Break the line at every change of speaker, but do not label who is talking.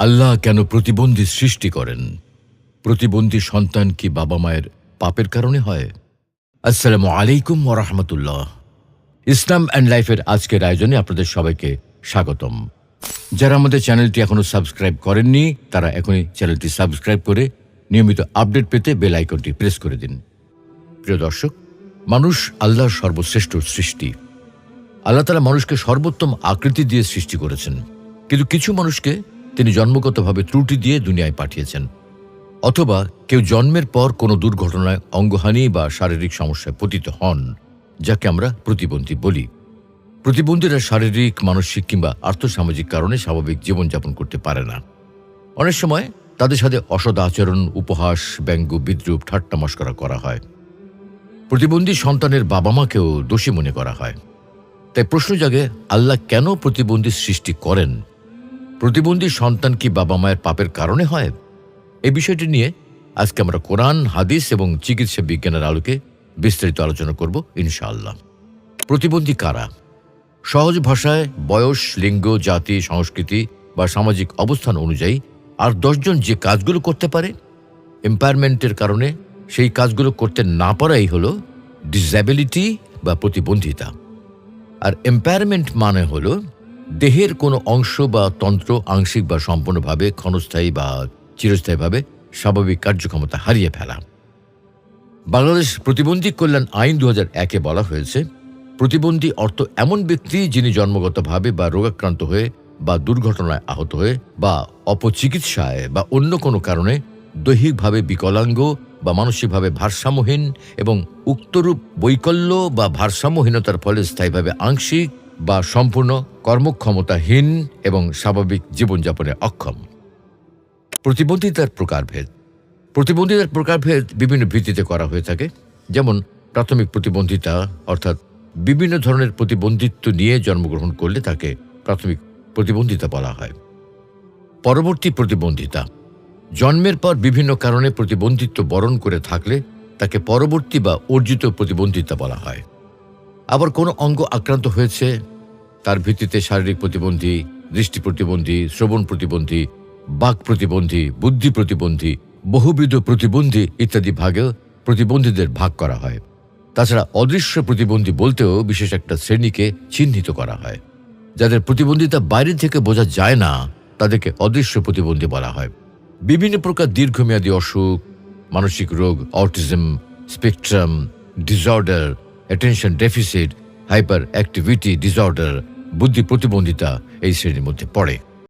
আল্লাহ কেন প্রতিবন্ধী সৃষ্টি করেন? প্রতিবন্ধী সন্তান কি বাবা মায়ের পাপের কারণে হয়? আসসালামু আলাইকুম ওয়া রাহমাতুল্লাহ। ইসলাম অ্যান্ড লাইফের আজকের আয়োজনে আপনাদের সবাইকে স্বাগতম। যারা আমাদের চ্যানেলটি এখনো সাবস্ক্রাইব করেননি তারা এখনই চ্যানেলটি সাবস্ক্রাইব করে নিয়মিত আপডেট পেতে বেল আইকনটি প্রেস করে দিন। প্রিয় দর্শক, মানুষ আল্লাহর সর্বশ্রেষ্ঠ সৃষ্টি। আল্লাহ তাআলা মানুষকে সর্বোত্তম আকৃতি দিয়ে সৃষ্টি করেছেন, কিন্তু কিছু মানুষকে তিনি জন্মগতভাবে ত্রুটি দিয়ে দুনিয়ায় পাঠিয়েছেন, অথবা কেউ জন্মের পর কোনো দুর্ঘটনায় অঙ্গহানি বা শারীরিক সমস্যায় পতিত হন, যাকে আমরা প্রতিবন্ধী বলি। প্রতিবন্ধীরা শারীরিক, মানসিক কিংবা আর্থসামাজিক কারণে স্বাভাবিক জীবনযাপন করতে পারে না। অনেক সময় তাদের সাথে অসৎ আচরণ, উপহাস, ব্যঙ্গ, বিদ্রূপ, ঠাট্টা মশকরা করা হয়। প্রতিবন্ধী সন্তানের বাবা মাকেও দোষী মনে করা হয়। তাই প্রশ্ন জাগে, আল্লাহ কেন প্রতিবন্ধী সৃষ্টি করেন? প্রতিবন্ধী সন্তান কি বাবা মায়ের পাপের কারণে হয়? এই বিষয়টি নিয়ে আজকে আমরা কোরআন, হাদিস এবং চিকিৎসা বিজ্ঞানের আলোকে বিস্তারিত আলোচনা করব ইনশাআল্লাহ। প্রতিবন্ধী কারা? সহজ ভাষায় বয়স, লিঙ্গ, জাতি, সংস্কৃতি বা সামাজিক অবস্থান অনুযায়ী আর 10 জন যে কাজগুলো করতে পারে, এম্পায়ারমেন্টের কারণে সেই কাজগুলো করতে না পারাই হলো ডিসএবিলিটি বা প্রতিবন্ধিতা। আর এম্পায়ারমেন্ট মানে হলো দেহের কোনো অংশ বা তন্ত্র আংশিক বা সম্পূর্ণভাবে, ক্ষণস্থায়ী বা চিরস্থায়ীভাবে স্বাভাবিক কার্যক্ষমতা হারিয়ে ফেলা। বাংলাদেশ প্রতিবন্ধী কল্যাণ আইন 2001-এ বলা হয়েছে, প্রতিবন্ধী অর্থ এমন ব্যক্তি যিনি জন্মগতভাবে বা রোগাক্রান্ত হয়ে বা দুর্ঘটনায় আহত হয়ে বা অপচিকিৎসায় বা অন্য কোনো কারণে দৈহিকভাবে বিকলাঙ্গ বা মানসিকভাবে ভারসাম্যহীন এবং উক্তরূপ বৈকল্য বা ভারসাম্যহীনতার ফলে স্থায়ীভাবে আংশিক বা সম্পূর্ণ কর্মক্ষমতাহীন এবং স্বাভাবিক জীবনযাপনে অক্ষম। প্রতিবন্ধিতার প্রকারভেদ। প্রতিবন্ধিতার প্রকারভেদ বিভিন্ন ভিত্তিতে করা হয়ে থাকে। যেমন প্রাথমিক প্রতিবন্ধিতা, অর্থাৎ বিভিন্ন ধরনের প্রতিবন্ধিত্ব নিয়ে জন্মগ্রহণ করলে তাকে প্রাথমিক প্রতিবন্ধিতা বলা হয়। পরবর্তী প্রতিবন্ধিতা, জন্মের পর বিভিন্ন কারণে প্রতিবন্ধিত্ব বরণ করে থাকলে তাকে পরবর্তী বা অর্জিত প্রতিবন্ধিতা বলা হয়। আবার কোনো অঙ্গ আক্রান্ত হয়েছে, তার ভিত্তিতে শারীরিক প্রতিবন্ধী, দৃষ্টি প্রতিবন্ধী, শ্রবণ প্রতিবন্ধী, বাক প্রতিবন্ধী, বুদ্ধি প্রতিবন্ধী, বহুবিধ প্রতিবন্ধী ইত্যাদি ভাগেও প্রতিবন্ধীদের ভাগ করা হয়। তাছাড়া অদৃশ্য প্রতিবন্ধী বলতেও বিশেষ একটা শ্রেণীকে চিহ্নিত করা হয়। যাদের প্রতিবন্ধিতা বাইরে থেকে বোঝা যায় না তাদেরকে অদৃশ্য প্রতিবন্ধী বলা হয়। বিভিন্ন প্রকার দীর্ঘমেয়াদী অসুখ, মানসিক রোগ, autism spectrum disorder, attention deficit, hyper activity disorder, বুদ্ধি প্রতিবন্ধিতা এই শ্রেণীর মধ্যে পড়ে।